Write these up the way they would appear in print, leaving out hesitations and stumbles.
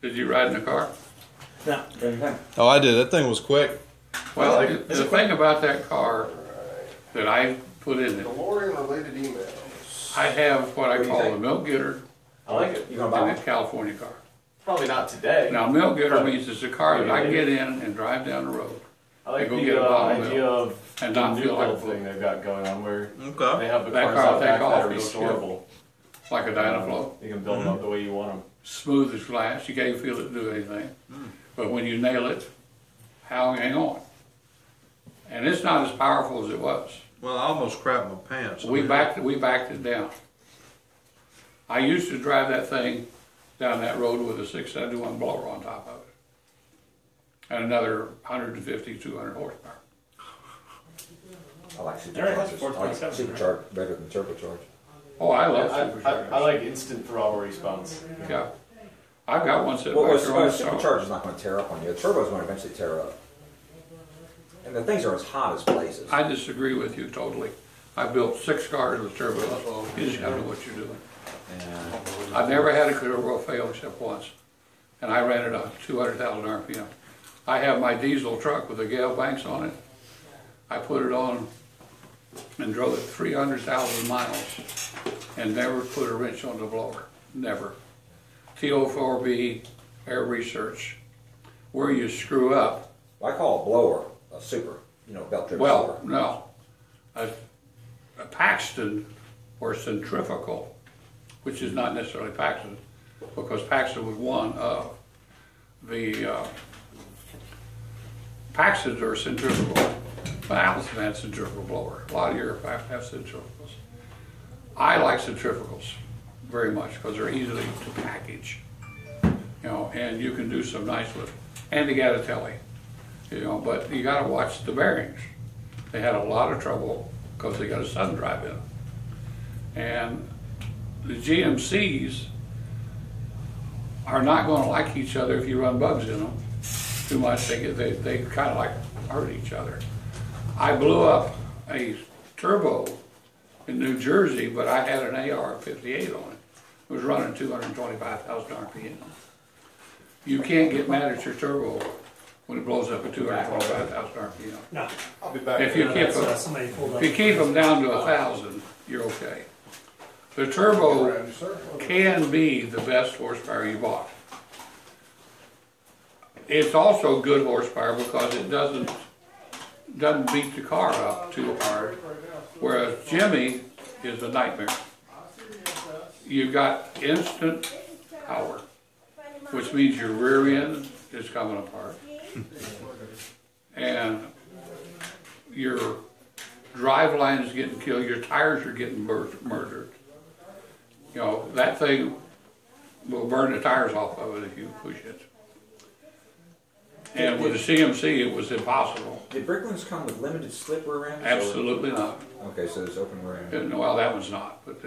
Did you ride in the car? No. Oh, I did. That thing was quick. Well, the thing about that car that I put in it, DeLorean-related emails. I have what I What do you call think? a milk getter I like it. You gonna in buy a one? California car. Probably not today. Now, milk getter means it's a car that I can get in and drive down the road. I like go the get a bottle of idea milk of and the not new feel like build a thing they've got going on where Okay. they have the That cars car will out take back that off are real restorable. like a Dynaflow. You can build them up the way you want them. Smooth as glass. You can't feel it do anything. But when you nail it, hang on. And it's not as powerful as it was. Well, I almost crapped my pants. We backed it down. I used to drive that thing down that road with a 671 blower on top of it. And another 150, 200 horsepower. I like Eric has superchargers. I like 427, supercharged better than turbocharged. Oh, I love I superchargers. like instant throttle response. Yeah. I've got one sitting Well, back there on the stove. supercharger's not going to tear up on you. The turbo's going to eventually tear up. And the things are as hot as blazes. I disagree with you totally. I built 6 cars with turbos. You just gotta know what you're doing. And I've never had a turbo fail except once. And I ran it on 200,000 RPM. I have my diesel truck with the Gale Banks on it. I put it on and drove it 300,000 miles and never put a wrench on the blower. Never. TO4B, air research. Where you screw up, I call a blower a super, belt driven well, super. no. A Paxton or centrifugal, which is not necessarily Paxton, because Paxton was one of the Paxtons are centrifugal. But Allison had centrifugal blower. A lot of your aircraft have centrifugals. I like centrifugals very much because they're easily to package, and you can do some nice with, and you got a telly, but you got to watch the bearings. They had a lot of trouble because they got a sun drive in them. And the GMCs are not going to like each other if you run bugs in them too much. They kind of like hurt each other. I blew up a turbo in New Jersey, but I had an AR-58 on it. It was running 225,000 RPM. You can't get mad at your turbo when it blows up at 225,000 RPM. No. I'll be back. If you keep them down to 1,000, you're okay. The turbo can be the best horsepower you bought. It's also good horsepower because it doesn't beat the car up too hard, whereas Jimmy is a nightmare. You've got instant power, which means your rear end is coming apart, and your drive line is getting killed, your tires are getting murdered. That thing will burn the tires off of it if you push it. And with the CMC, it was impossible. Did Bricklins come with limited slip rear ends? Absolutely not. Okay, so there's open rear end. Well, that one's not, but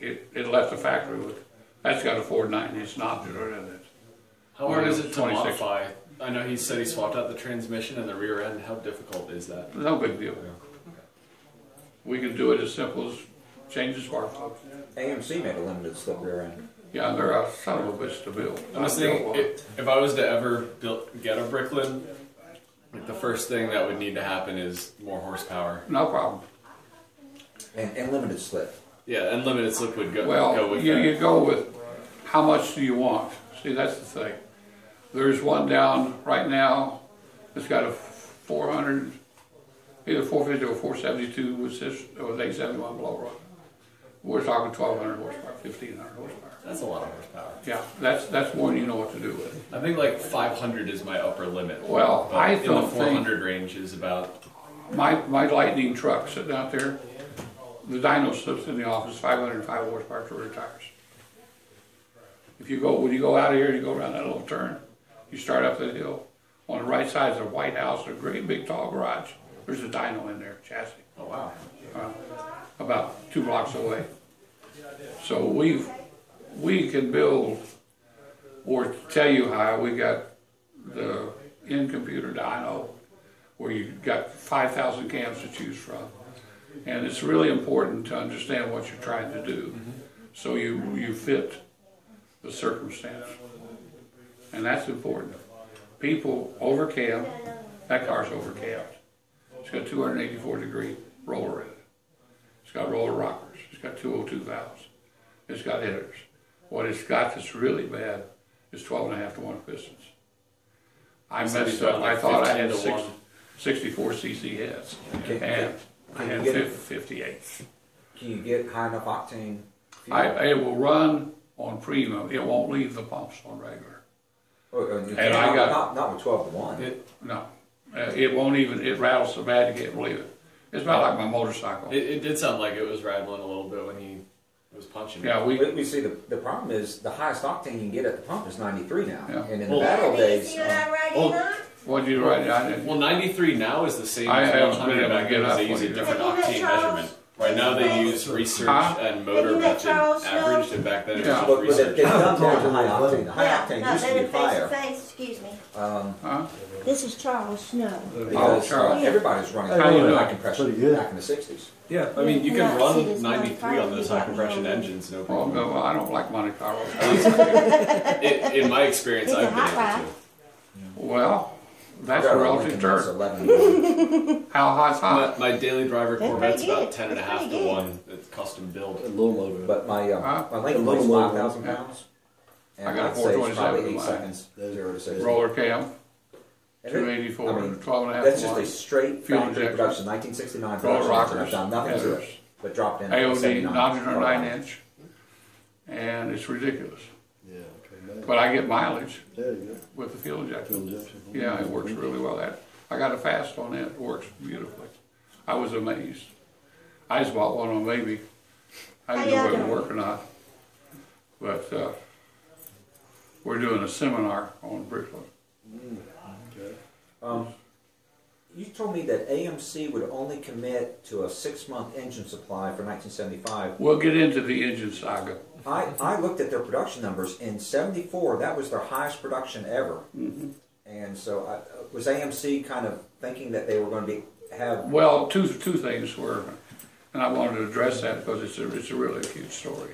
it left the factory with, that's got a 490, it's not in it. How hard is it to 26. modify? I know he said he swapped out the transmission and the rear end. How difficult is that? No big deal. We can do it as simple as change the spark plug. AMC made a limited slip rear end. Yeah, they're a son of a bitch to build. I'm just thinking, if I was to ever get a Bricklin, like the first thing that would need to happen is more horsepower. No problem. And limited slip. Yeah, and limited slip would go with you that. go with how much do you want? See, that's the thing. There's one down right now that's got a 400, either 450 or 472 with 871 blower on it. We're talking 1,200 horsepower, 1,500 horsepower. That's a lot of horsepower. Yeah, that's more than you know what to do with. I think like 500 is my upper limit. Well, But I in the don't 400 range is about. My Lightning truck sitting out there, the dyno slips in the office, 505 horsepower to rear tires. When you go out of here, you go around that little turn, you start up that hill. On the right side is a White House, a great big tall garage. There's a dyno in there, chassis. Oh wow. About 2 blocks away. So we can build or tell you how. We got the in-computer dyno where you got 5,000 cams to choose from. And it's really important to understand what you're trying to do so you fit the circumstance. And that's important. People overcab, that car's overcabbed. It's got 284-degree roller in it. It's got roller rockers. It's got 202 valves. It's got headers. What it's got that's really bad is 12.5 to 1 pistons. I messed up. I thought I had 64 cc heads, and I had 58s. Can you get high enough octane fuel? It will run on premium. It won't leave the pumps on regular. You And I got not with 12 to 1. no. It won't even. It rattles so bad you can't believe it. It's about like my motorcycle. It did sound like it was rattling a little bit when he was punching. Yeah, we see the problem is the highest octane you can get at the pump is 93 now. Yeah. And in the bad old days, What'd you write? I didn't. Well, 93 now is the same I as haven't been 100 able to back get then because up they use with a you. different Have you met octane Charles? measurement. Right now they use research Huh? and motor Have you met method Charles Snow? averaged, and back then it Yeah. was but just they've research. done more than high octane. The high Yeah, octane no, used to they're be face to higher. face, excuse me. Huh? This is Charles Snow. Because Charles. everybody's running How you doing? high compression Pretty good. back in the 60s. Yeah, I mean you Yeah, can see, run there's no 93 on fire, those you high got compression no- engines, no Well, problem. no, I don't like Monte Carlo. In my experience, It's a I've been hot able to. Well, that's I've a got relative Lincoln that's term. 11. How hot's hot? My daily driver They're Corvette's pretty about good. 10 and a They're half to pretty good. 1. It's custom build. A little motor. But my Huh? Lincoln weighs 5,000 pounds. And I got a I'd say it's 427 probably in 8 mine. seconds, 0 to 60. Roller cam, And it- 284, I mean, 12.5 That's to just a 1. straight Fuel factory injection. production, 1969 Roller production. rockers, I've done nothing to headers. it, but dropped in AOD, 79. 909 inch, and it's ridiculous. Yeah, okay, man. But I get mileage There you with the fuel go. injection. Fuel injection. Yeah, it works really well. I got a fast on it. It works beautifully. I was amazed. I just bought one on baby. I didn't know How y'all whether it would doing? work or not. But we're doing a seminar on Bricklin. Okay. You told me that AMC would only commit to a 6-month engine supply for 1975. We'll get into the engine saga. I looked at their production numbers. In 74, that was their highest production ever. Mm-hmm. And so was AMC kind of thinking that they were going to have... Well, two things were, and I wanted to address that because it's a really cute story.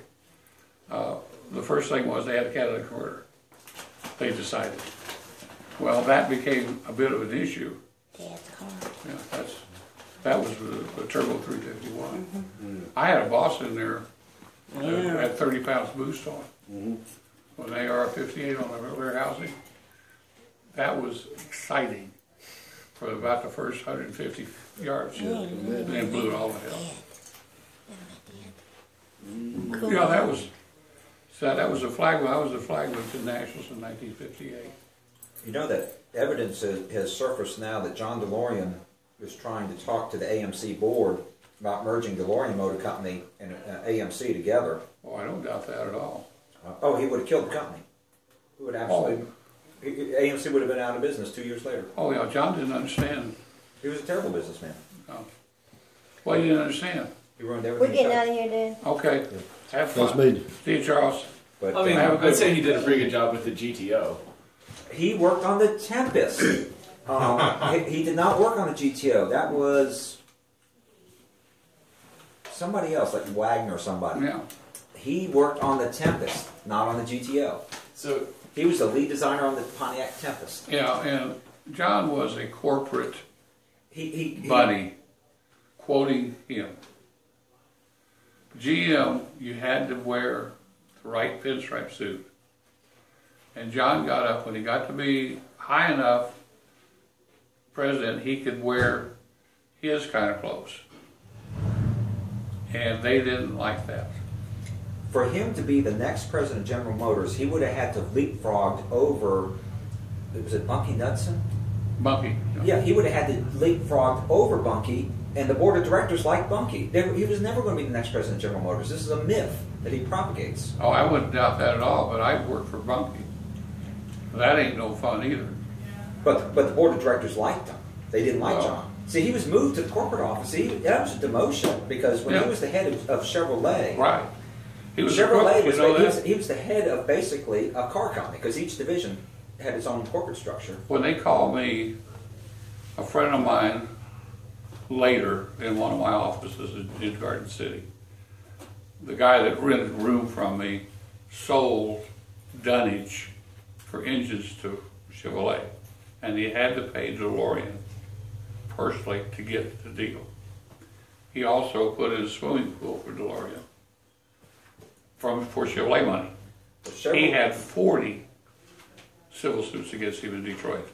The first thing was they had a catalytic converter. They decided. Well, that became a bit of an issue. Dad's car. Yeah, that was the Turbo 351. I had a boss in there that had 30 pounds boost on it. When they are 58 on the rear housing, that was exciting for about the first 150 yards. And then blew it all to hell. Yeah, that was a flagman. I was a flagman to Nationals in 1958. You know that evidence has surfaced now that John DeLorean was trying to talk to the AMC board about merging DeLorean Motor Company and AMC together. Oh, I don't doubt that at all. He would have killed the company. He would absolutely... AMC would have been out of business 2 years later. Oh yeah, John didn't understand. He was a terrible businessman. No. Well, he didn't understand. He ruined We're everything. getting he out touched. of here, Dad. Okay, have fun. Nice meeting. See you, Charles. But I mean, Have a good I'd say one. he did a pretty good job with the GTO. he worked on the Tempest. He did not work on the GTO. That was somebody else, like Wagner or somebody. Yeah. He worked on the Tempest, not on the GTO. So He was the lead designer on the Pontiac Tempest. Yeah, and John was a corporate He buddy, quoting him. GM, you had to wear the right pinstripe suit. And John got up, when he got to be high enough president, he could wear his kind of clothes. And they didn't like that. For him to be the next president of General Motors, he would have had to leapfrog over, was it Bunky Knudsen? Bunky. Yeah, he would have had to leapfrog over Bunky, and the board of directors liked Bunky. He was never going to be the next president of General Motors. This is a myth that he propagates. Oh, I wouldn't doubt that at all, but I worked for Bunky. That ain't no fun either. But the board of directors liked him. They didn't like Well. John. See, he was moved to the corporate office. That was a demotion because when Yeah. he was the head of Chevrolet, Right. He was a Chevrolet crook, was, you know he was that? he was the head of basically a car company because each division had its own corporate structure. When they called me, a friend of mine later in one of my offices in Garden City, the guy that rented a room from me sold dunnage for engines to Chevrolet, and he had to pay DeLorean personally to get the deal. He also put in a swimming pool for DeLorean for Chevrolet money. He had 40 civil suits against him in Detroit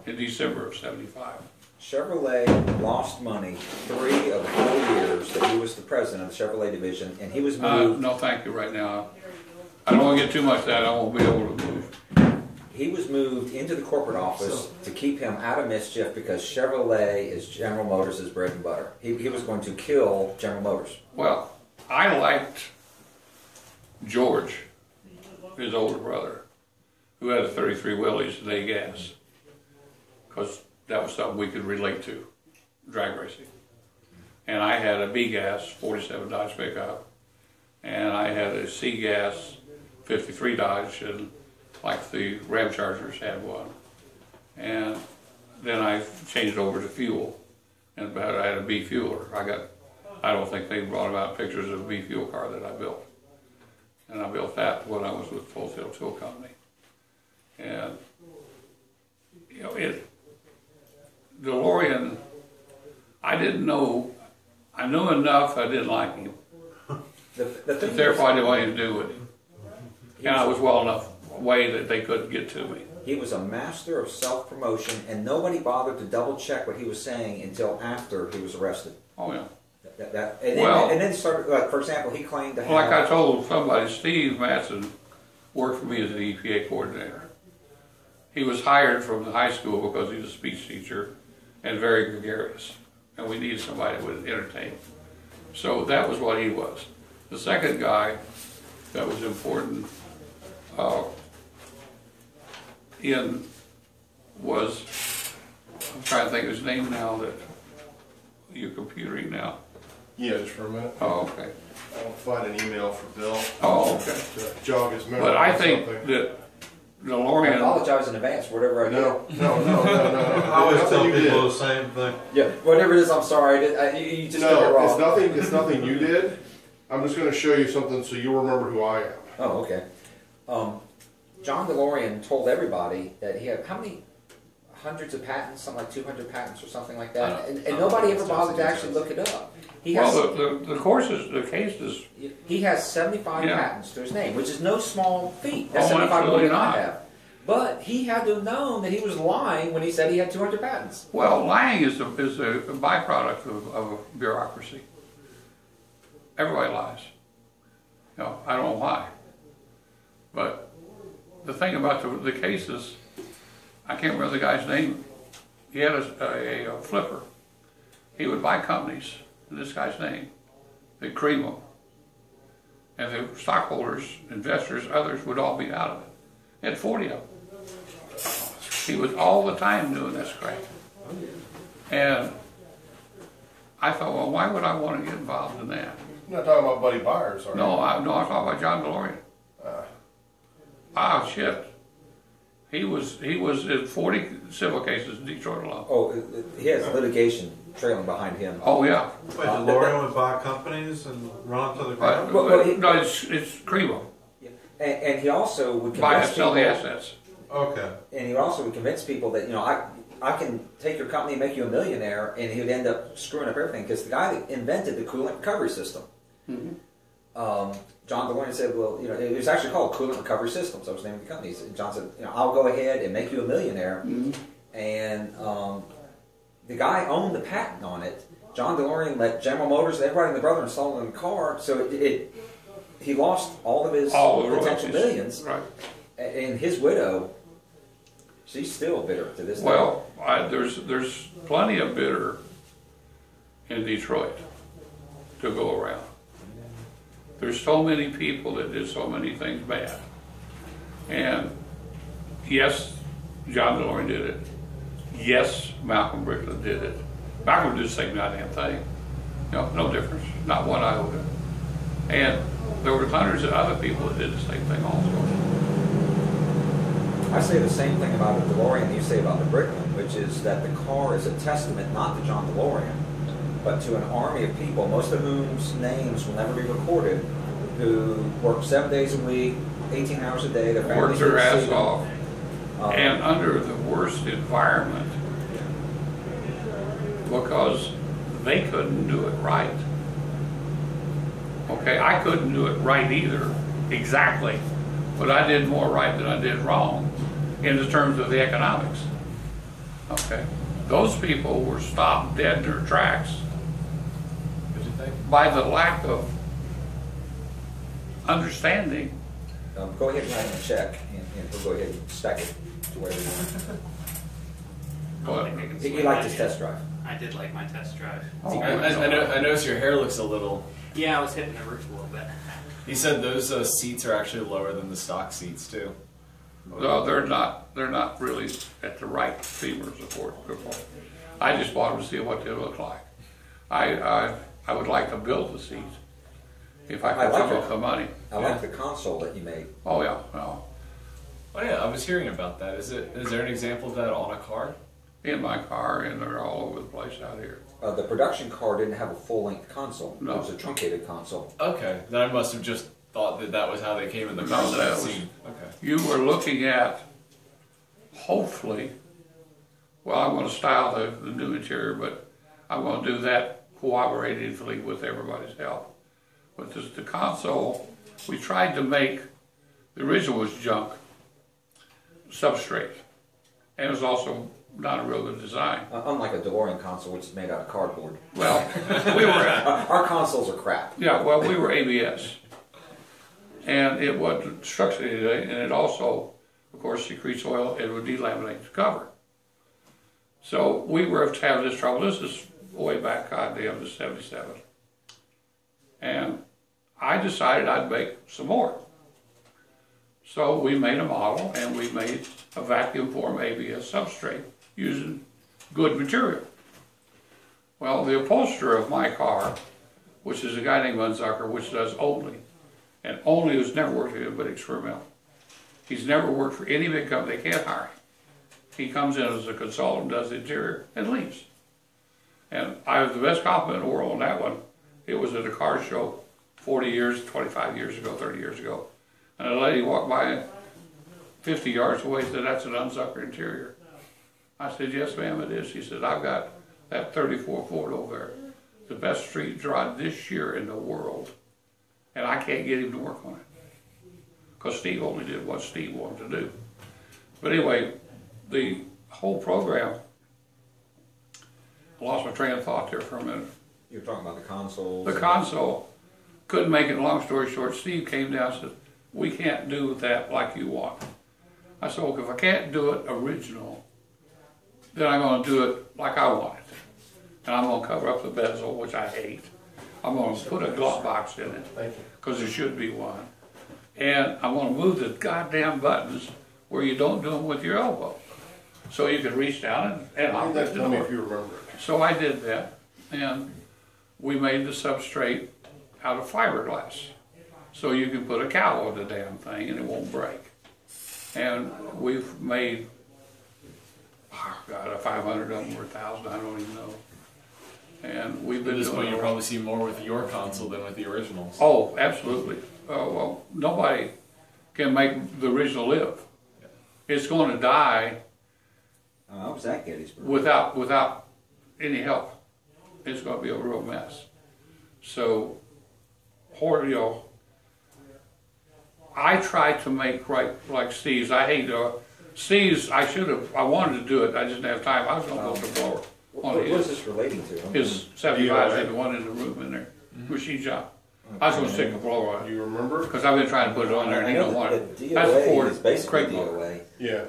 in December of '75. Chevrolet lost money 3 of the 4 years that he was the president of the Chevrolet division, and he was moved. No, thank you right now. I don't want to get too much of that. I won't be able to move. He was moved into the corporate office to keep him out of mischief because Chevrolet is General Motors' bread and butter. He was going to kill General Motors. Well, I liked George, his older brother, who had a 33 Willys and A gas, because that was something we could relate to, drag racing. And I had a B gas 47 Dodge pickup, and I had a C gas 53 Dodge, and like the Ram Chargers had one. And then I changed over to fuel, and I had a B fueler. I don't think they brought about pictures of a B fuel car that I built. And I built that when I was with Full Sail Tool Company. And, you know, DeLorean, I didn't know, I knew enough I didn't like him. Therefore I didn't want anything to do with him. And I was well enough away that they couldn't get to me. He was a master of self-promotion, and nobody bothered to double-check what he was saying until after he was arrested. Oh, yeah. And then started, like, for example, he claimed to have... Like I told somebody, Steve Matson worked for me as an EPA coordinator. He was hired from the high school because he was a speech teacher and very gregarious. And we needed somebody that would entertain. So that was what he was. The second guy that was important was, I'm trying to think of his name now that you're computering now. Yeah, just for a minute. Oh, okay. I'll find an email for Bill. Oh, okay. To jog his memory. But I or think something. that I DeLorean... apologize in advance for whatever I did. No. I always Nothing tell you people did. the same thing. Yeah, whatever it is, I'm sorry. You just got it No, wrong. it's nothing you did. I'm just going to show you something so you'll remember who I am. Oh, okay. John DeLorean told everybody that he had how many hundreds of patents, something like 200 patents or something like that, and nobody ever bothered to actually look it up. He has, the cases. he has 75 Yeah. patents to his name, which is no small feat. That's Oh, 75 more absolutely than I not. have. But he had to have known that he was lying when he said he had 200 patents. Well, lying is a byproduct of bureaucracy. Everybody lies. You know, I don't know why. But the thing about the cases, I can't remember the guy's name. He had a flipper. He would buy companies in this guy's name. They'd cream them. And the stockholders, investors, others would all be out of it. He had 40 of them. He was all the time doing this crap. And I thought, well, why would I want to get involved in that? You're not talking about Buddy Byers, are you? No, I'm talking about John DeLorean. Shit. He was in 40 civil cases in Detroit alone. Oh, he has litigation trailing behind him. Oh, yeah. Wait, DeLorean would buy companies and run them to the ground? No, it's cream them. And he also would Buy and convince sell people. the assets. Okay. And he also would convince people that, you know, I can take your company and make you a millionaire, and he would end up screwing up everything because the guy that invented the coolant recovery system. Mm-hmm. John DeLorean said, well, you know, it was actually called Coolant Recovery Systems. That was the name of the company. John said, you know, I'll go ahead and make you a millionaire. Mm-hmm. And the guy owned the patent on it. John DeLorean let General Motors, everybody and the brother install it in the car, so he lost all of his potential millions. Right. And his widow, she's still bitter to this day. Well, there's plenty of bitter in Detroit to go around. There's so many people that did so many things bad. And yes, John DeLorean did it. Yes, Malcolm Bricklin did it. Malcolm did the same goddamn thing. No difference, not one iota. And there were hundreds of other people that did the same thing also. I say the same thing about the DeLorean that you say about the Bricklin, which is that the car is a testament not to John DeLorean, but to an army of people, most of whose names will never be recorded, who worked 7 days a week, 18 hours a day. Their worked families their didn't see ass them. off, and under the worst environment because they couldn't do it right. Okay, I couldn't do it right either, exactly, but I did more right than I did wrong in the terms of the economics. Okay, those people were stopped dead in their tracks by the lack of understanding. Go ahead and write him a check, and we'll go ahead and stack it to where we want. But He liked his test drive. I did like my test drive. oh, I noticed your hair looks a little. Yeah, I was hitting the roof a little bit. He said those seats are actually lower than the stock seats too. no, they're not. They're not really at the right femur support. I just bought them to see what they look like. I would like to build the seat if I I could like come it. up with the money. I like the console that you made. Oh yeah, no. Oh yeah, I was hearing about that. Is there an example of that on a car? In my car, and they're all over the place out here. The production car didn't have a full-length console. No. It was a truncated console. Okay, then I must have just thought that was how they came in the car that I've seen. Okay. You were looking at, hopefully, well, I'm going to style the new interior, but I'm going to do that cooperatively with everybody's help. But the console, we tried to make, the original was junk, substrate, and it was also not a real good design. Unlike a DeLorean console, which is made out of cardboard. Well, we were, Our consoles are crap. yeah, well, we were ABS, and it wasn't structured today, and it also, of course, secretes oil. It would delaminate the cover. So we were having this trouble. This is way back, goddamn, to '77, and I decided I'd make some more. So we made a model, and we made a vacuum form ABS substrate using good material. Well, the upholsterer of my car, which is a guy named Unzucker, which does only, and only has never worked with anybody experimental. He's never worked for any big company. They can't hire him. He comes in as a consultant, does the interior, and leaves. And I have the best compliment in the world on that one. It was at a car show 40 years, 25 years ago, 30 years ago. And a lady walked by 50 yards away and said, "That's an Unzucker interior." I said, "Yes, ma'am, it is." She said, "I've got that 34 Ford over there, the best street rod this year in the world, and I can't get him to work on it." Because Steve only did what Steve wanted to do. But anyway, the whole program, I lost my train of thought there for a minute. You were talking about the consoles. The console, couldn't make it, long story short, Steve came down and said, "We can't do that like you want." I said, "Well, if I can't do it original, then I'm going to do it like I want it. And I'm going to cover up the bezel, which I hate. I'm going to put a glove box in it, because there should be one. And I'm going to move the goddamn buttons where you don't do them with your elbow. So you can reach down and I'll get the Tell me door." if you remember it. So I did that, and we made the substrate out of fiberglass. So you can put a cowl on the damn thing and it won't break. And we've made, oh God, 500 of them or 1,000, I don't even know. And we've been At this doing point, you it. probably see more with your console than with the originals. Oh, absolutely. Well, nobody can make the original live. It's going to die I was at Gettysburg. without any help. It's going to be a real mess. So, you know, I try to make right like Steve's. I hate Steve's. I wanted to do it. I just didn't have time. I was going to go to the blower. What is this relating to? His 75 is the one in the room in there. Machine shop. I was going to stick a blower on Do it you remember? because I've been trying to put it on there and he don't want it. That's a DOA Ford is basically crate motor. DOA. Yeah.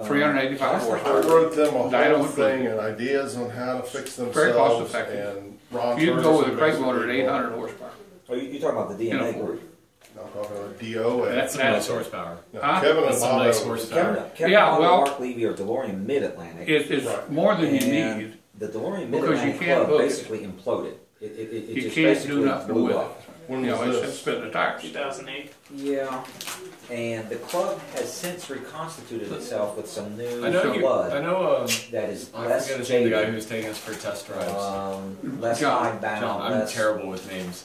385 I horsepower. wrote them a Dyno whole included. thing and ideas on how to fix Very cost themselves. effective. And Ron You can go with a Ferguson crate motor at basically 800 horsepower. Oh, you're talking about the In a DNA Ford. group. I'm talking about DOA. That's some nice horsepower. No, Huh? Kevin and That's some Bob nice Evans. horsepower. Kevin Yeah, Bond well- and Mark Levy are DeLorean Mid-Atlantic. It's Right. more than you and need. the DeLorean Because you Mid-Atlantic can't Club hook it. basically imploded. It You just can't basically do nothing blew with up. When You know, was it's this? spin the tires. 2008. Yeah, and the club has since reconstituted itself with some new I know. blood I know. that is I less forget his name. The guy jaded, who's taking us for test drives. less John. hidebound, John. I'm less. terrible with names.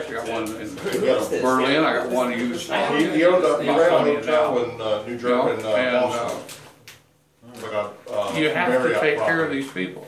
actually got one in Who is this? Berlin, I got one in Houston. He owned he Not ran a funny hotel now. in New You Jersey, know, in and, Boston. Like a, you have to Marriott take care of property. these people.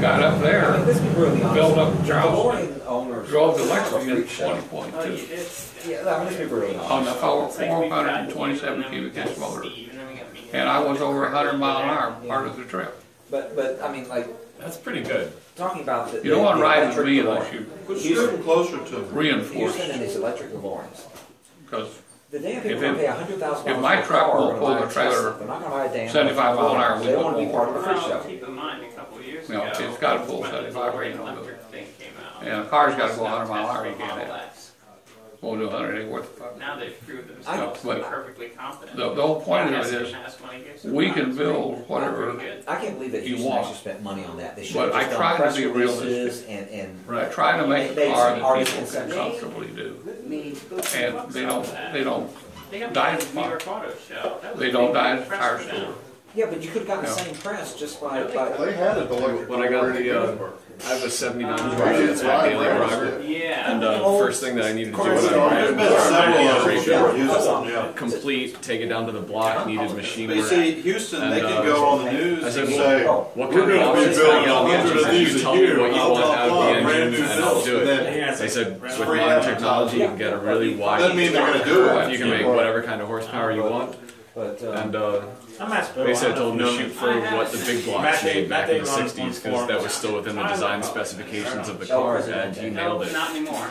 got up I mean, there, let's be really honest. built up The Charleston, DeLorean owners drove the have a Lexus in freak show. 20.2 Yeah, I mean, let's be really honest. on the It's like we've got 427 you, and then cubic we've got inch motor. Steve, and then we got me. And I was over 100 mile an hour part of the trip. But I mean, like, That's pretty good. talking about the You don't want to the ride with electric me DeLorean. unless you Let's get them closer to them. reinforce, Houston and these electric DeLoreans. because The damn If people it- pay $100,000 if my for a truck car will and pull buy the a Tesla. trailer They're not going to buy a damn 75 mile an hour, we They won't want to be go part of the free Well, show. keep in mind, a couple of years You know, ago, it's gotta pull when the 75 DeLorean rate on electric it. thing came out. And a car's gotta go Most 100 mile an hour, you Tesla can't Model have it. X. Won't do 100, ain't worth it. Now they've proved I- themselves to be but perfectly competent. The whole point of Yes, it is, has money, gives we them can money. build whatever, Pretty good. I can't believe that You Houston want. actually spent money on that. They should But have I just try done to press be releases realistic. and I try to make a They- car that artist people can conception. comfortably do. And they don't They got die the at New the York Auto Show. That was They a don't big die at the press tire for them. store. yeah, but you could have gotten the Yeah. same press just by They had an electric When I got DeLorean in the, Gettysburg. I have a 79 Right, Georgia, it's it's my right, daily right. driver. Yeah. And first thing that I needed to do There's when I There's ran been several of them was here in Houston, yeah. complete, take it down to the block, needed machine But you work. see, Houston, they And, can go on the news I and said, say, oh, What we're kind of gonna be options can I building get on the 100 engine? of these You a tell me year, what you blah, want blah, out of blah, the brand engine new and I'll builds. do And it. then They said, with free modern advertising. technology, you can get a really wide. Doesn't mean they're gonna do it. You can make whatever kind of horsepower you want. but And I'm asking. basically I told them to shoot for what the big blocks made back in the 60s because that was still within the design specifications of the car and you nailed it. Not anymore.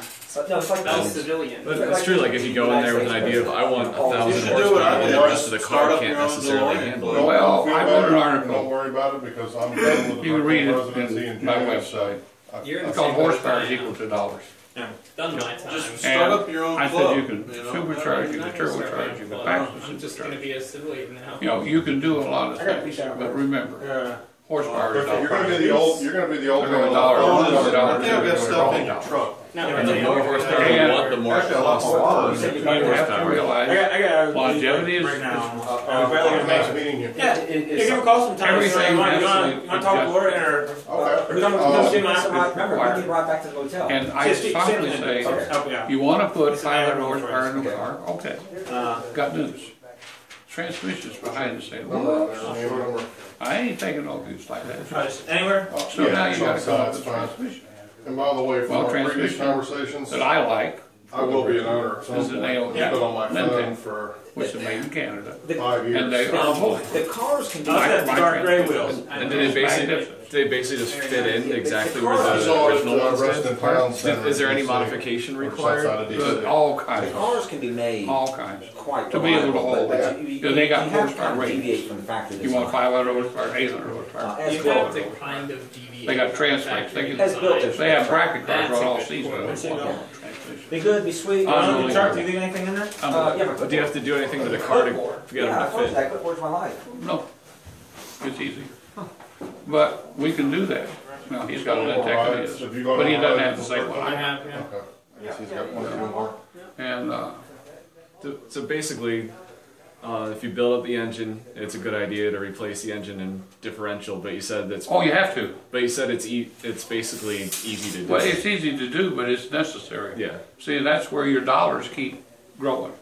no, it's like That was this. civilian. But it's true, like if you go in there with an idea of I want 1,000 You should do what horsepower, I then did, the rest of the just car start up can't your own necessarily DeLorean. handle it. Well, Feel I better, wrote an article. Don't worry about it because I'm done with the You can read it presidency in in my June, website. so I- You're in It's the called same boat horsepower I is am. equal to dollars. Done my time. Just start up your own I club. said you can know? supercharge, you can I'm not gonna start my turbocharge, you can club. back I'm just going to supercharge. be a civilian now. You know, you can do a lot of I got a things, piece out. but remember, horsepower is You're dollars. gonna be the old. You're gonna be the old. They're going man. $1, Oh, $1, listen, $1, they'll get stuff in your $1. truck. No, And the more horsepower And- you want, the more it Actually, a lot costs. more water. You said you You got have to horsepower. realize, I got longevity is- right now. Nice We're barely gonna make it. meeting you. Yeah, you can call sometime. Everything You want has to to talk to be Lori or Okay. come see my So, remember, we can ride back to the motel. and I softly say, help you out. you want to put It's an iron 500 horsepower in the Okay. car, okay, Uh, got news. Transmission's behind the same. I ain't taking no goose like that. Price. Anywhere? So Yeah, now you gotta it's come up outside, with it's fine. transmission And by the way, from Well, our previous transmission conversations, that I like, I will be an owner. So This is an AOL. I've been on my Yeah. phone for which is made in Canada, 5 years. and they are full. The cars can be. I've got the My dark gray transmission. wheels. And did they basically just fit in exactly where I the saw it original at ones Reston did? Town Center. Is there any in DC, modification which is outside required? of Good, DC. all The kinds, cars can be made all kinds. quite To be able to reliable, hold but that. you Because they got have to horsepower kind of ratings. deviate from the factory You want design. 500 horsepower, 800 horsepower. As You built. have to kind of deviate. They got from trans the brakes. They factory can- As built, design. They have bracket cars That's run a all good season. point. with one transmission. Be good, be sweet. Unbelievable. The truck, do you think anything in there? Yeah, but Do you have to do anything to the car to get yeah, I them told to you fit? that clipboard's my life. No, it's easy. But we can do that. Now, he's got an tech of his, If you go but he down doesn't the have the same one I I have. have, yeah. Okay. I guess he's got one or two more. And, So basically, if you build up the engine, it's a good idea to replace the engine and differential. But you said that's. oh, you have to. But you said it's basically easy to do. Well, it's easy to do, but it's necessary. Yeah. See, that's where your dollars keep growing.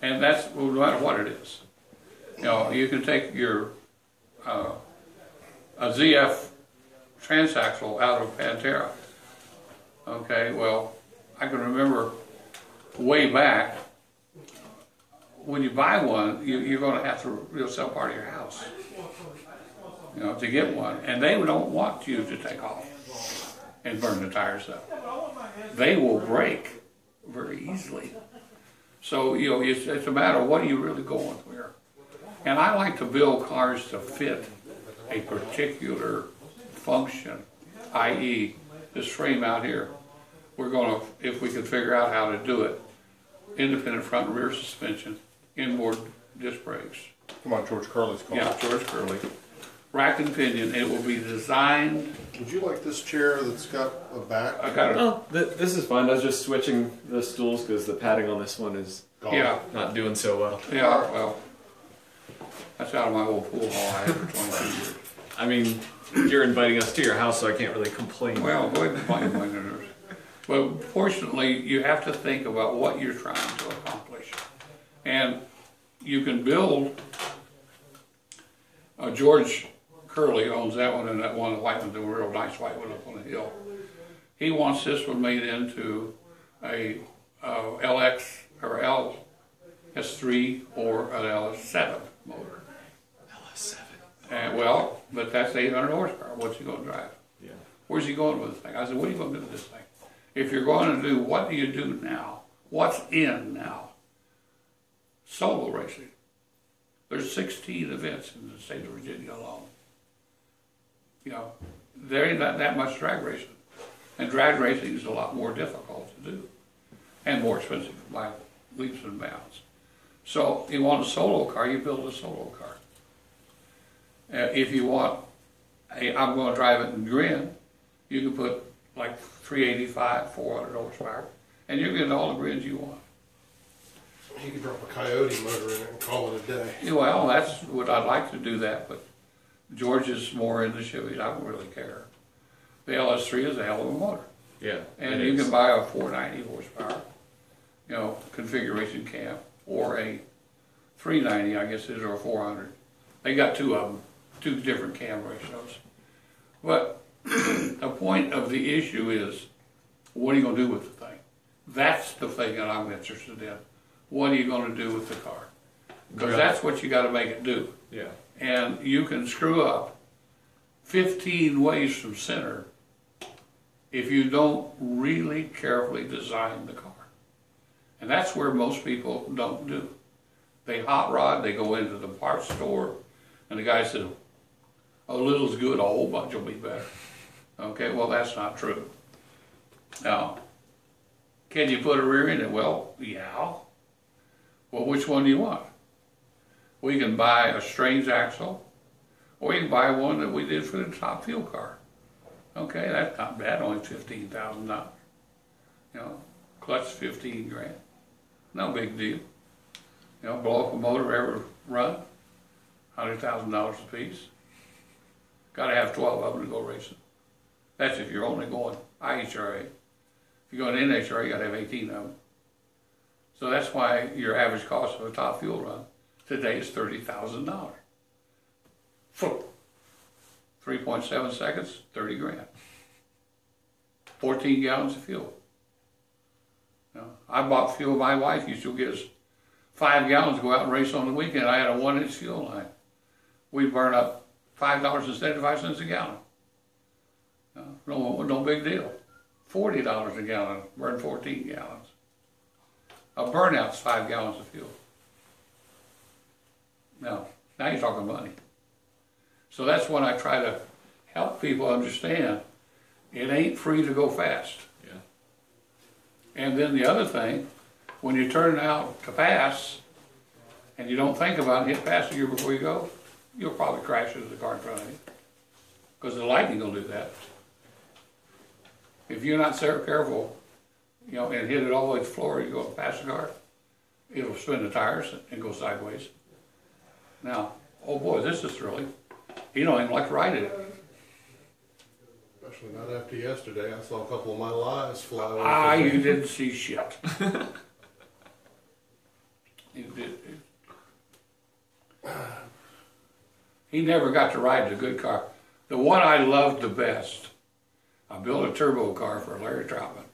And that's no matter what it is. You know, you can take your, a ZF transaxle out of Pantera. Okay, well, I can remember way back, when you buy one, you're gonna have to sell part of your house, you know, to get one. And they don't want you to take off and burn the tires up. They will break very easily. So, you know, it's a matter of what are you really going where. And I like to build cars to fit a particular function, i.e. this frame out here. We're gonna, if we can figure out how to do it, independent front and rear suspension, inboard disc brakes. Come on, George Carly's calling. Yeah, George Curley. Rack and pinion, it will be designed, Would you like this chair that's got a back? I got it, Oh, this is fine. I was just switching the stools because the padding on this one is Gone. yeah, not doing so well. yeah, well, that's out of my old pool hall I had for 22 years. I mean, you're inviting us to your house, so I can't really complain. Well, go ahead and find one. But fortunately, you have to think about what you're trying to accomplish. And you can build, George Curly owns that one, and that one, the white one's a real nice white one up on the hill. He wants this one made into a LX or LS3 or an LS7 motor. LS7. And well, but that's 800 horsepower. What's he going to drive? Yeah. Where's he going with this thing? I said, what are you going to do with this thing? If you're going to do, what do you do now? What's in now? Solo racing. There's 16 events in the state of Virginia alone. You know, there ain't that much drag racing. And drag racing is a lot more difficult to do and more expensive by leaps and bounds. So you want a solo car, you build a solo car. If you want, I'm going to drive it in Grin, you can put like 385, 400 horsepower, and you get all the grins you want. You could drop a Coyote motor in it and call it a day. Well, that's what I'd like to do that, but George is more into Chevy. I don't really care. The LS3 is a hell of a motor. Yeah. And you can buy a 490 horsepower, you know, configuration cam, or a 390, I guess it is, or a 400. They got two of them, two different cam ratios. But the point of the issue is, what are you going to do with the thing? That's the thing that I'm interested in. What are you going to do with the car? Because that's what you got to make it do. Yeah. And you can screw up 15 ways from center if you don't really carefully design the car. And that's where most people don't do. They hot rod, they go into the parts store, and the guy says, a little's good, a whole bunch will be better. Okay, well that's not true. Now, can you put a rear in it? Well, yeah. Well, which one do you want? We can buy a strange axle, or you can buy one that we did for the top fuel car. Okay, that's not bad, only $15,000. You know, clutch 15 grand. No big deal. You know, blow up a motor ever run, $100,000 a piece. Got to have 12 of them to go racing. That's if you're only going IHRA. If you're going NHRA, you got to have 18 of them. So that's why your average cost of a top fuel run today is $30,000. 3.7 seconds, 30 grand. 14 gallons of fuel. You know, I bought fuel. My wife used to give us 5 gallons to go out and race on the weekend. I had a 1-inch fuel line. We'd burn up $5.75 a gallon. No big deal. $40 a gallon, burn 14 gallons. A burnout's 5 gallons of fuel. Now you're talking money. So that's when I try to help people understand it ain't free to go fast. Yeah. And then the other thing, when you turn out to pass and you don't think about it, hit passenger before you go, you'll probably crash into the car in front of you. Because the lightning will do that. If you're not so careful, you know, and hit it all the way to the floor, you go past the car, it'll spin the tires and go sideways. Now, oh boy, this is thrilling. You don't even like to ride it. Especially not after yesterday. I saw a couple of my lies fly over. You didn't see shit. You did. He never got to ride the good car. The one I loved the best, I built a turbo car for Larry Troutman.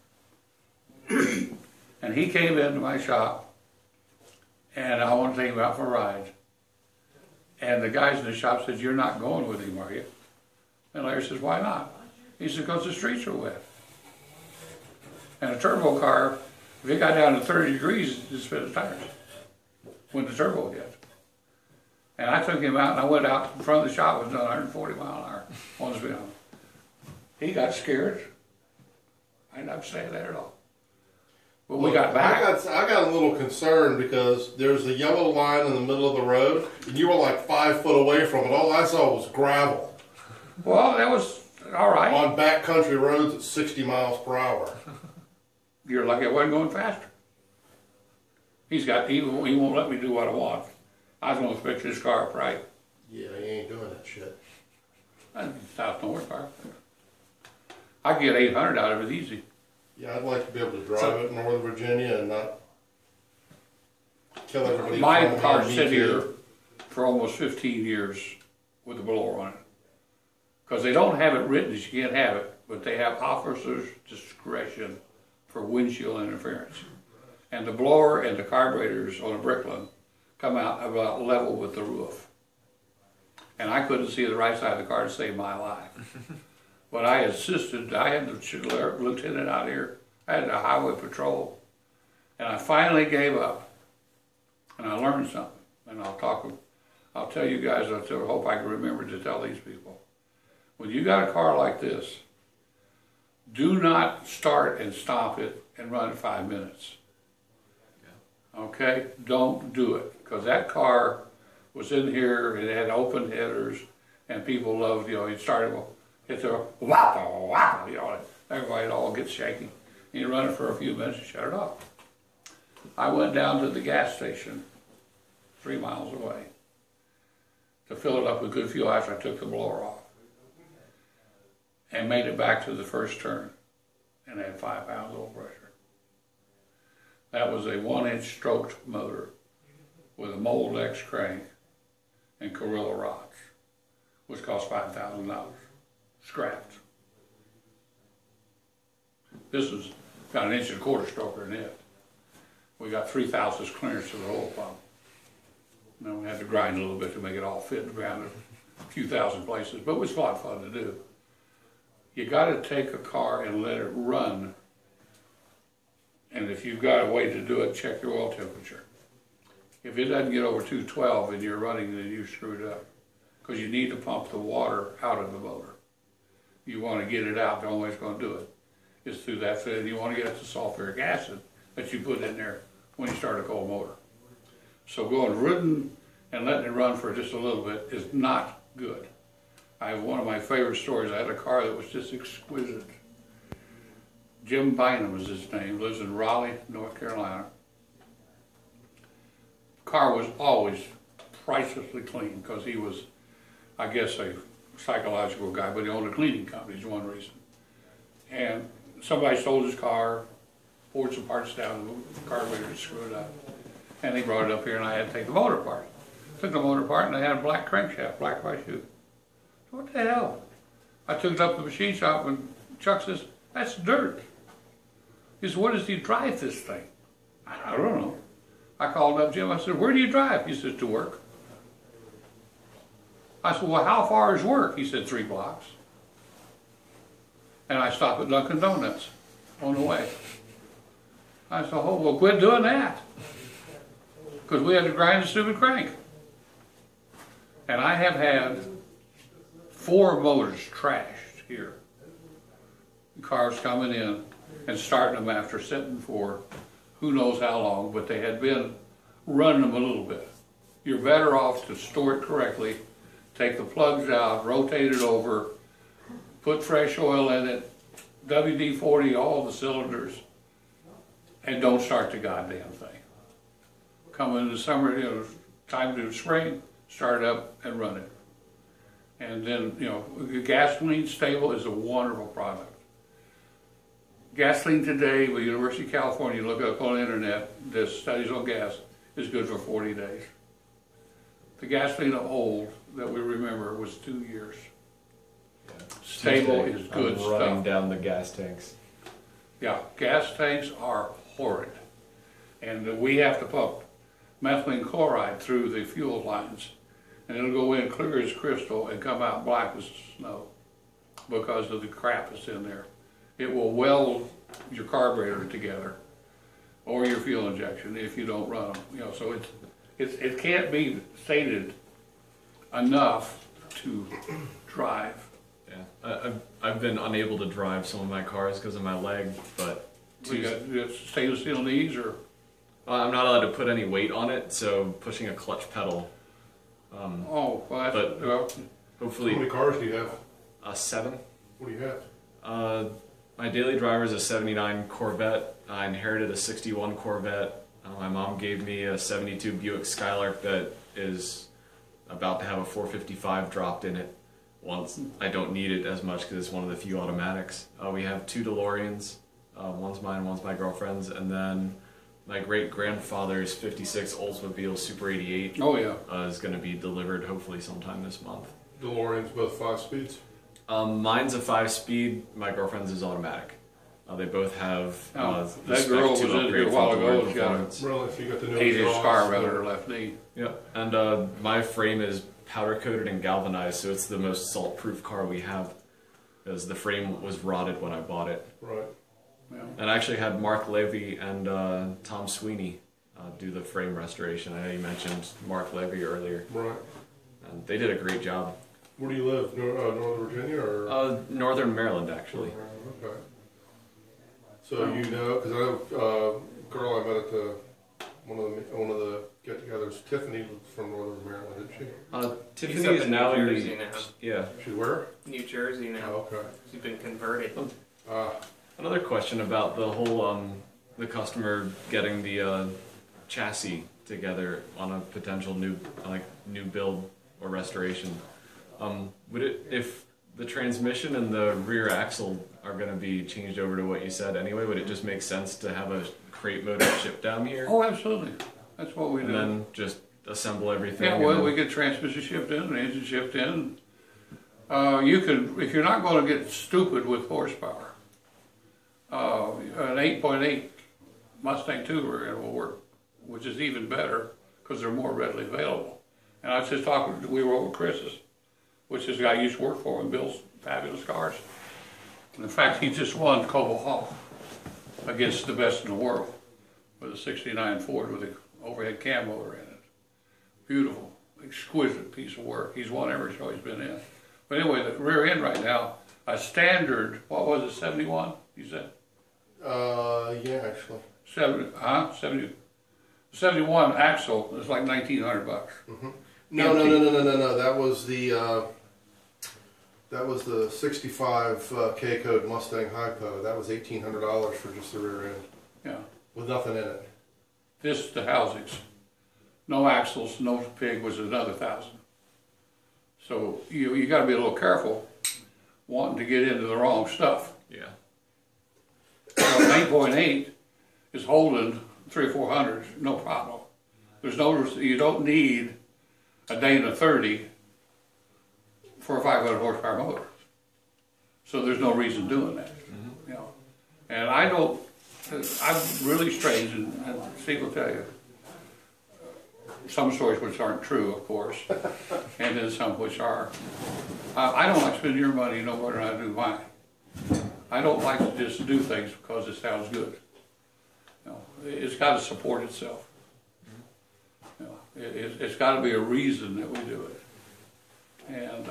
And he came into my shop, and I wanted to take him out for a ride. And the guys in the shop said, "You're not going with him, are you?" And Larry says, "Why not?" He said, "Because the streets are wet." And a turbo car, if it got down to 30 degrees, it just spit the tires when the turbo hit. And I took him out, and I went out in front of the shop, it was done 140 mile an hour on the speed. He got scared. I didn't have to say that at all. But we got back. I got a little concerned because there's a yellow line in the middle of the road, and you were like 5 foot away from it. All I saw was gravel. Well, that was all right. On backcountry roads at 60 miles per hour. You're lucky I wasn't going faster. He won't let me do what I want. I was going to fix his car up right. Yeah, he ain't doing that shit. That's South North car. I can get 800 out of it easy. Yeah, I'd like to be able to drive it in Northern Virginia and not kill everybody. My from car me sit too. here for almost 15 years with a blower on it. Because they don't have it written that you can't have it, but they have officer's discretion for windshield interference. And the blower and the carburetors on a Bricklin come out about level with the roof. And I couldn't see the right side of the car to save my life. But I insisted, I had the lieutenant out here, I had the highway patrol, and I finally gave up. And I learned something, and I'll tell you guys, I hope I can remember to tell these people. When you got a car like this, do not start and stop it and run it 5 minutes. Okay? Don't do it. Because that car was in here, and it had open headers, and people loved, it started, it's a wow, wow, everybody all gets shaky. And you run it for a few minutes and shut it off. I went down to the gas station 3 miles away to fill it up with good fuel after I took the blower off. And made it back to the first turn and had 5 pounds of oil pressure. That was a 1-inch stroked motor with a Mold X crank and Corilla rods, which cost $5,000, scrapped. This has got 1.25 inch stroker in it. We got 3 thousandths clearance to the oil pump. Then we had to grind a little bit to make it all fit around a few thousand places, but it was a lot of fun to do. You got to take a car and let it run. And if you've got a way to do it, check your oil temperature. If it doesn't get over 212 and you're running, then you screwed up. Because you need to pump the water out of the motor. You want to get it out, the only way it's going to do it is through that. So you want to get the sulfuric acid that you put in there when you start a coal motor. So going rooting and letting it run for just a little bit is not good. I have one of my favorite stories. I had a car that was just exquisite. Jim Bynum was his name, lives in Raleigh, North Carolina. The car was always pricelessly clean because he was, I guess, a psychological guy, but he owned a cleaning company is one reason. And somebody stole his car, poured some parts down, the carburetor screwed up. And they brought it up here and I had to take the motor apart. Took the motor apart and they had a black crankshaft, black horseshoe. What the hell? I took it up to the machine shop and Chuck says, that's dirt. He said, what does he drive this thing? I don't know. I called up Jim, I said, where do you drive? He says, to work. I said, well, how far is work? He said, 3 blocks. And I stopped at Dunkin' Donuts on the way. I said, oh, well, quit doing that. Because we had to grind the stupid crank. And I have had 4 motors trashed here. Cars coming in and starting them after sitting for who knows how long, but they had been running them a little bit. You're better off to store it correctly, take the plugs out, rotate it over, put fresh oil in it, WD-40 all the cylinders, and don't start the goddamn thing. Come in the summer, time to do spring, start it up and run it. And then, gasoline stable is a wonderful product. Gasoline today, with University of California, you look up on the internet, there's studies on gas, is good for 40 days. The gasoline of old that we remember was 2 years. Yeah. Stable is good stuff. Running down the gas tanks. Yeah, gas tanks are horrid. And we have to pump methylene chloride through the fuel lines. And it'll go in clear as crystal and come out black as snow because of the crap that's in there. It will weld your carburetor together or your fuel injection if you don't run them. So it can't be stated enough to drive. Yeah, I've been unable to drive some of my cars because of my leg, but You got stainless steel knees, or I'm not allowed to put any weight on it, so pushing a clutch pedal. Well, that's, Hopefully. How many cars do you have? 7. What do you have? My daily driver is a 79 Corvette. I inherited a 61 Corvette. My mom gave me a 72 Buick Skylark that is about to have a 455 dropped in it. Once I don't need it as much because it's one of the few automatics. We have 2 DeLoreans. One's mine, one's my girlfriend's, and then my great-grandfather's 56 Oldsmobile Super 88 oh yeah, is going to be delivered hopefully sometime this month. DeLoreans, both 5 speeds. Mine's a 5-speed. My girlfriend's is automatic. They both have the that Spec girl was 2 in here upgrade a while from ago. Ford She got Performance. Really, if you got the new 8-inch exhaust, scar around her left knee. Yep, and my frame is powder coated and galvanized, so it's the most salt-proof car we have. Because the frame was rotted when I bought it. Right. Yeah. And I actually had Mark Levy and Tom Sweeney do the frame restoration. I know you mentioned Mark Levy earlier. Right. And they did a great job. Where do you live? Northern Virginia or? Northern Maryland, actually. Okay. So you know, because I know a girl I met at the one of the get-togethers. Tiffany was from Northern Maryland, didn't she? He's Tiffany up is in now New in Jersey the now. yeah. She's where? New Jersey now. Oh, okay. She's been converted. Another question about the whole the customer getting the chassis together on a potential new build or restoration. Would it, if the transmission and the rear axle are going to be changed over to what you said anyway, would it just make sense to have a crate motor shipped down here Oh, absolutely. That's what we and do. then just assemble everything? Yeah, and well, then- we get transmission shipped in, the engine shipped in. You could, if you're not going to get stupid with horsepower, an 8.8 Mustang Tourer will work, which is even better because they're more readily available. And I was just talking, we were over Chris's, which is a guy I used to work for and builds fabulous cars. In fact, he just won Cobo Hall against the best in the world with a 69 Ford with an overhead cam motor in it. Beautiful, exquisite piece of work. He's won every show he's been in. But anyway, the rear end right now, a standard, what was it, 71, you said? Yeah, actually. 71 axle is like 1,900 bucks. No. That was the 65 K code Mustang Hypo. That was $1,800 for just the rear end Yeah. with nothing in it. This, the housings. No axles, no pig was another 1,000. So you got to be a little careful wanting to get into the wrong stuff. Yeah. An 8.8 is holding 300 or 400, no problem. There's no, you don't need a Dana 30 for a 500 horsepower motor. So there's no reason doing that. You know. And I don't, I'm really strange, and Steve will tell you, some stories which aren't true, of course, and then some which are. I don't like spending your money no more than I do mine. I don't like to just do things because it sounds good. You know, it's got to support itself. You know, it's got to be a reason that we do it. And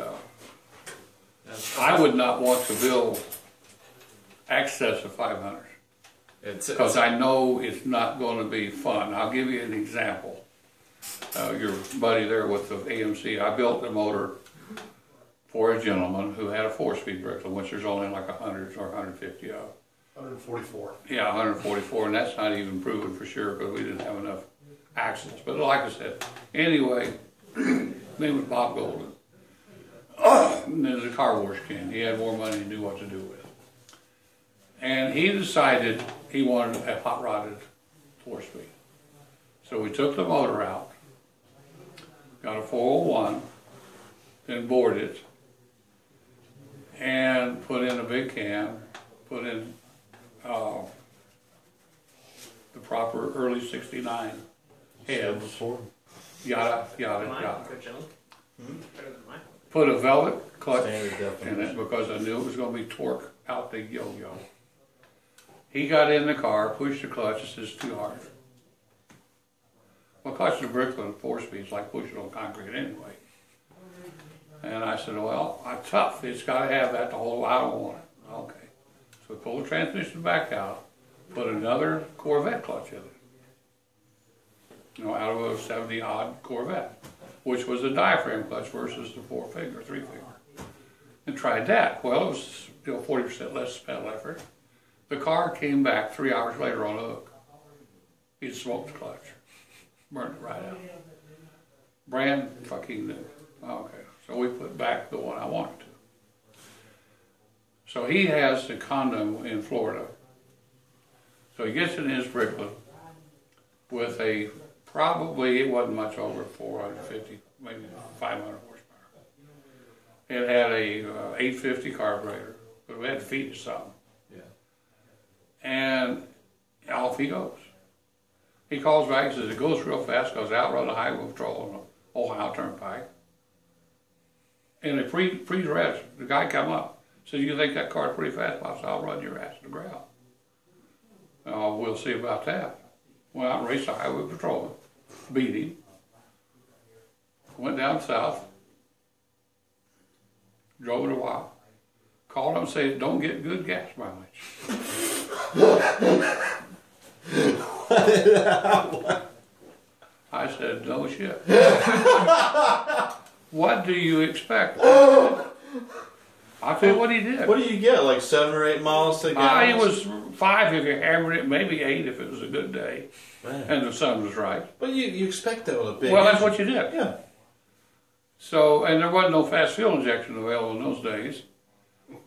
I would not want to build excess of 500 because I know it's not going to be fun. I'll give you an example. Your buddy there with the AMC, I built a motor for a gentleman who had a 4-speed Bricklin, which there's only like 100 or 150 of. 144. Yeah, 144, and that's not even proven for sure because we didn't have enough axles. But like I said, anyway, name was Bob Golden. And there's a car wash king. He had more money and knew what to do with. And he decided he wanted a hot rodded 4-speed. So we took the motor out, got a 401, then bored it, and put in a big cam, put in the proper early 69 heads, yada, yada, yada. Good junk. Better than mine. Put a velvet clutch Standard in definition. it because I knew it was going to be torque out the yo-yo. He got in the car, pushed the clutch, it says too hard. Well, clutching a Bricklin 4-speed is like pushing on concrete anyway. And I said, well, I'm tough. It's got to have that to hold. I don't want it. Okay. So we pulled the transmission back out, put another Corvette clutch in it. You know, out of a 70-odd Corvette, which was a diaphragm clutch versus the 4-finger, 3-finger. And tried that. Well, it was 40% less pedal effort. The car came back 3 hours later on a hook. He'd smoked the clutch. Burned it right out. Brand fucking new. Okay, so we put back the one I wanted to. So he has the condo in Florida. So he gets in his Bricklin with a, probably it wasn't much over 450, maybe 500 horsepower. It had a 850 carburetor, but we had to feed it something. Yeah. And off he goes. He calls back and says it goes real fast because outrun the highway patrol on the Ohio Turnpike. And it pre-rest. The guy come up, said, "You think that car's pretty fast?" I said, "I'll run your ass to the ground." We'll see about that. Went out and raced the highway patrolman, beat him, went down south, drove it a while, called him and said, "Don't get good gas mileage." I said, "No shit." What do you expect? I'll tell you what he did. What do you get? Like 7 or 8 miles to gas? It was 5 if you hammered it, maybe 8 if it was a good day, Man. and the sun was right. But you expect that with a big Well, that's engine. what you did. Yeah. So, and there wasn't no fast fuel injection available in those days.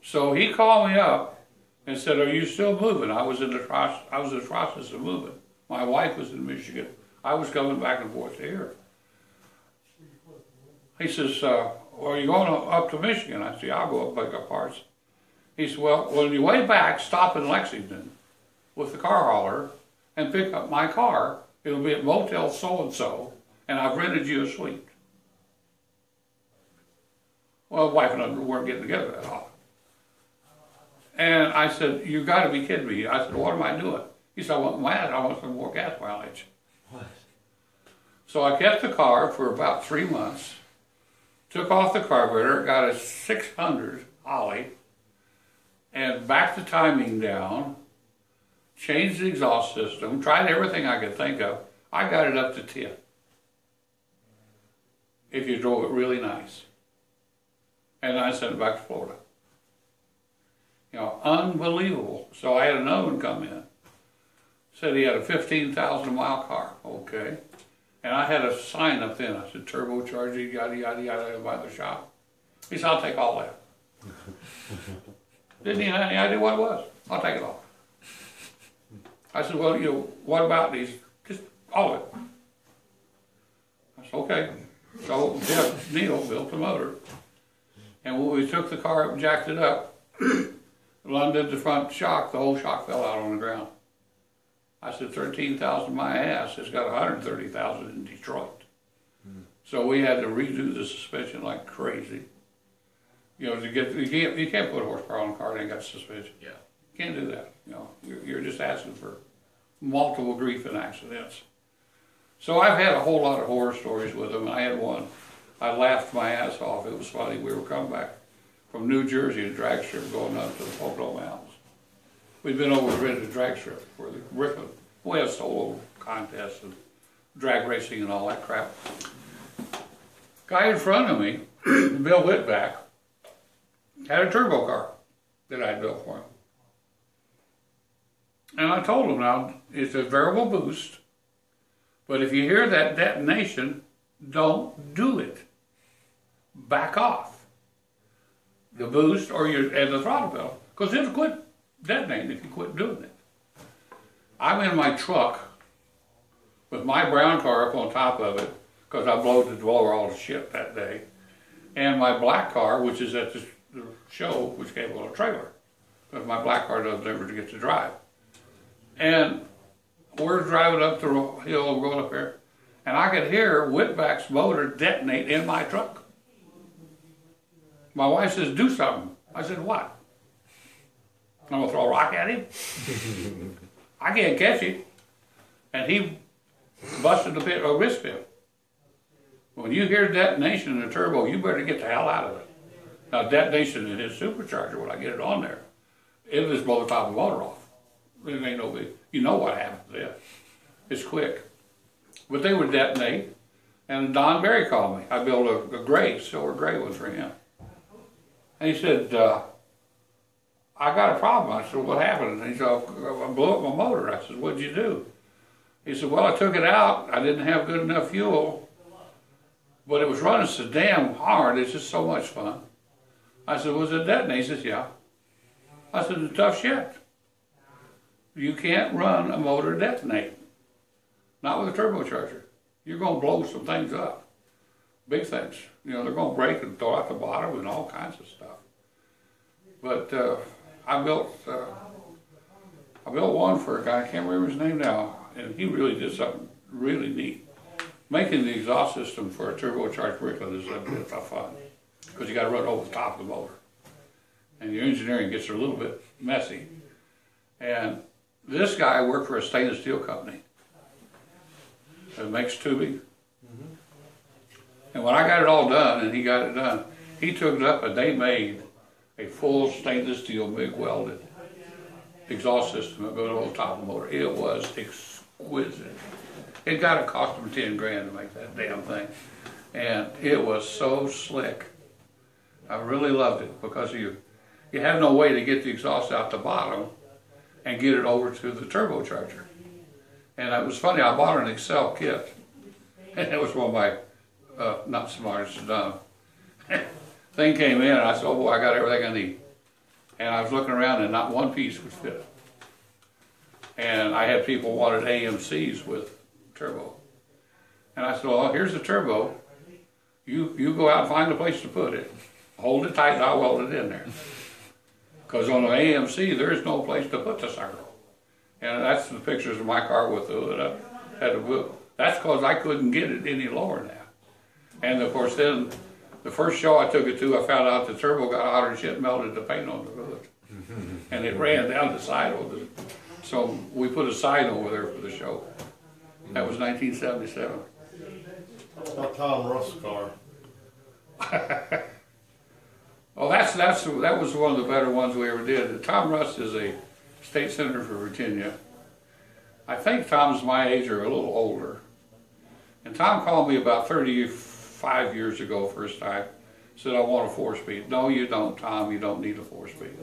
So he called me up and said, "Are you still moving?" I was in the process of moving. My wife was in Michigan. I was coming back and forth to here. He says, "Well, are you going up to Michigan?" I said, "I'll go up, pick up parts." He said, "Well, on your way back, stop in Lexington with the car hauler and pick up my car. It'll be at Motel so-and-so, and I've rented you a suite." Well, wife and I weren't getting together that often. And I said, "You got to be kidding me." I said, "What am I doing?" He said, I want some more gas mileage." What? So I kept the car for about 3 months, took off the carburetor, got a 600 Ollie, and backed the timing down, changed the exhaust system, tried everything I could think of. I got it up to 10. If you drove it really nice. And I sent it back to Florida. You know, unbelievable. So I had another one come in. Said he had a 15,000 mile car. Okay. And I had a sign up then. I said, turbocharger, yada, yada, yada, by the shop. He said, "I'll take all that." Didn't he have any idea what it was? "I'll take it all." I said, "Well, you know, what about these? Just all of it." I said, "Okay." So Jeff Neal built the motor. And when we took the car up and jacked it up, undid the front shock, the whole shock fell out on the ground. I said, 13,000 my ass. It's got 130,000 in Detroit. So we had to redo the suspension like crazy. You know, you can't put horsepower on a car that ain't got suspension. Yeah. You can't do that. You know, you're just asking for multiple grief and accidents. So I've had a whole lot of horror stories with them. I had one. I laughed my ass off. It was funny. We were coming back from New Jersey, a drag strip going up to the Pocono Mountains. We'd been over to rent a drag strip for the Bricklin. We had solo contests and drag racing and all that crap. Guy in front of me, Bill Whitback, had a turbo car that I'd built for him. And I told him, now, it's a variable boost, but if you hear that detonation, don't do it. Back off. The boost and the throttle pedal, because it'll quit detonating if you quit doing it. I'm in my truck with my brown car up on top of it, because I blowed the blower all to shit that day, and my black car, which is at the show, which came with a trailer, because my black car doesn't ever get to drive. And we're driving up the hill and going up there, and I could hear Whitback's motor detonate in my truck. My wife says, "Do something." I said, "What?" "I'm gonna throw a rock at him." I can't catch him. And he busted a wrist pin. When you hear detonation in a turbo, you better get the hell out of it. Now, detonation in his supercharger, when I get it on there, it'll just blow the top of the motor off. It ain't no big. You know what happens then. It's quick. But they would detonate, and Don Berry called me. I built a silver gray one for him. And he said, "I got a problem." I said, "What happened?" And he said, "I blew up my motor." I said, "What'd you do?" He said, "Well, I took it out. I didn't have good enough fuel, but it was running so damn hard. It's just so much fun." I said, "Was it detonating?" He says, "Yeah." I said, "It's tough shit. You can't run a motor detonate. Not with a turbocharger. You're going to blow some things up. Big things. You know, they're going to break and throw out the bottom and all kinds of stuff. But I built one for a guy, I can't remember his name now, and he really did something really neat. Making the exhaust system for a turbocharged Bricklin is a bit of fun, because you got to run over the top of the motor. And your engineering gets a little bit messy. And this guy worked for a stainless steel company that makes tubing. And when I got it all done, and he got it done, he took it up and they made a full stainless steel MIG welded exhaust system that goes over the top of the motor. It was exquisite. It got to cost them 10 grand to make that damn thing. And it was so slick. I really loved it because you have no way to get the exhaust out the bottom and get it over to the turbocharger. And it was funny, I bought an Excel kit. And it was one of my, not smartest done. Thing came in and I said, oh boy, I got everything I need. And I was looking around and not one piece would fit. And I had people wanted AMCs with turbo. And I said, well, here's the turbo. You go out and find a place to put it. Hold it tight and I'll weld it in there. Because on an AMC, there is no place to put the sucker. And that's the pictures of my car with the had a wheel. That's because I couldn't get it any lower than that. And of course then, the first show I took it to, I found out the turbo got hotter and shit melted the paint on the hood. And it ran down the side of it. So we put a sign over there for the show. That was 1977. About Tom Russ's car. Oh, that was one of the better ones we ever did. Tom Russ is a state senator for Virginia. I think Tom's my age or a little older. And Tom called me about 35 years ago first time. Said, I want a 4-speed. No, you don't, Tom. You don't need a 4-speed.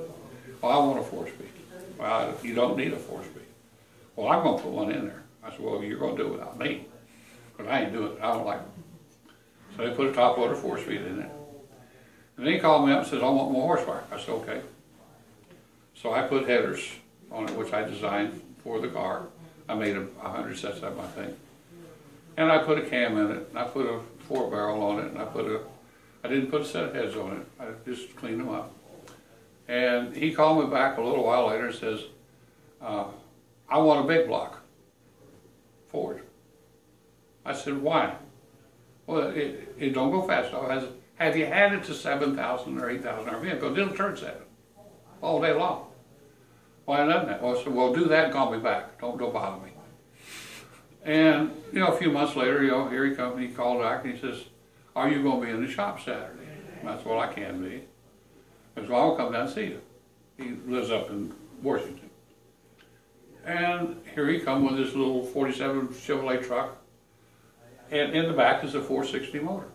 Well, I want a 4-speed. Well, you don't need a 4-speed. Well, I'm going to put one in there. I said, well, you're going to do it without me. Because I ain't doing it. I don't like it. So they put a top loader 4-speed in it. And then he called me up and said, I want more horsepower. I said, okay. So I put headers on it, which I designed for the car. I made 100 sets of them, I think. And I put a cam in it, and I put a 4-barrel on it, and I didn't put a set of heads on it. I just cleaned them up. And he called me back a little while later and says, I want a big block Ford. I said, why? Well, it don't go fast enough. Have you had it to 7,000 or 8,000 RPM? Because it'll turn 7 all day long. Why doesn't that? Well, I said, well, do that and call me back. Don't bother me. And, a few months later, here he comes, he called back and he says, are you going to be in the shop Saturday? And I said, well, I can be. He said, well, I'll come down and see you. He lives up in Washington. And here he comes with this little 47 Chevrolet truck. And in the back is a 460 motor.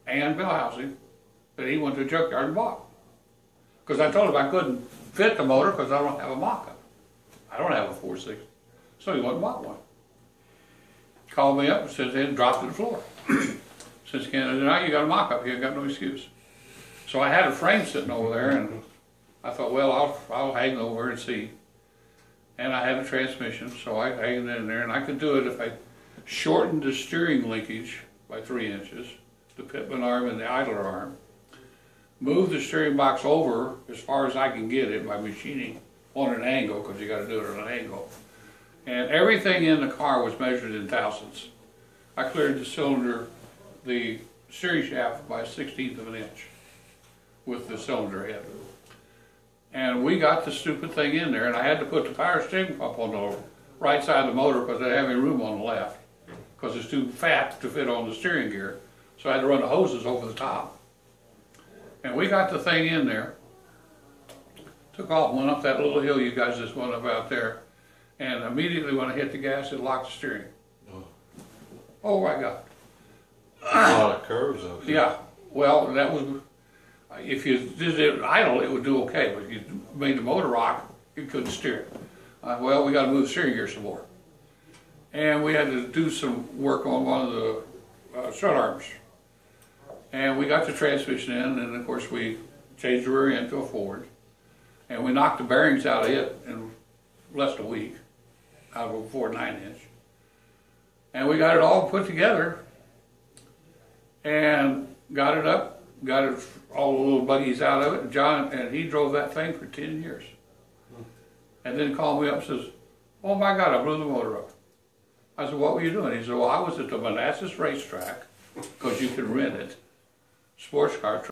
And bell housing that he went to the junkyard and bought. Because I told him I couldn't fit the motor because I don't have a mock-up. I don't have a 460. So he went and bought one. Called me up and said, then dropped to the floor. Since now you got a mock-up, you ain't got no excuse. So I had a frame sitting over there and I thought, well, I'll hang over and see. And I had a transmission, so I hanged it in there, and I could do it if I shortened the steering linkage by 3 inches, the Pitman arm and the idler arm, move the steering box over as far as I can get it by machining on an angle, because you got to do it on an angle. And everything in the car was measured in thousandths. I cleared the cylinder, the steering shaft by 1/16 of an inch with the cylinder head. And we got the stupid thing in there, and I had to put the power steering pump on the right side of the motor because I didn't have any room on the left, because it's too fat to fit on the steering gear. So I had to run the hoses over the top. And we got the thing in there, took off, went up that little hill you guys just went up out there, and immediately when I hit the gas, it locked the steering. Oh my God. A lot of curves out there. Yeah, well, that was, if you did it idle, it would do okay, but if you made the motor rock, you couldn't steer it. Well, we got to move the steering gear some more. And we had to do some work on one of the strut arms. And we got the transmission in, and of course we changed the rear end to a Ford. And we knocked the bearings out of it in less than a week, out of a Ford 9-inch. And we got it all put together. and got it up, got it, all the little buggies out of it. John, and he drove that thing for 10 years. And then called me up and says, oh my God, I blew the motor up. I said, what were you doing? He said, well, I was at the Manassas racetrack, because you could rent it, sports car track.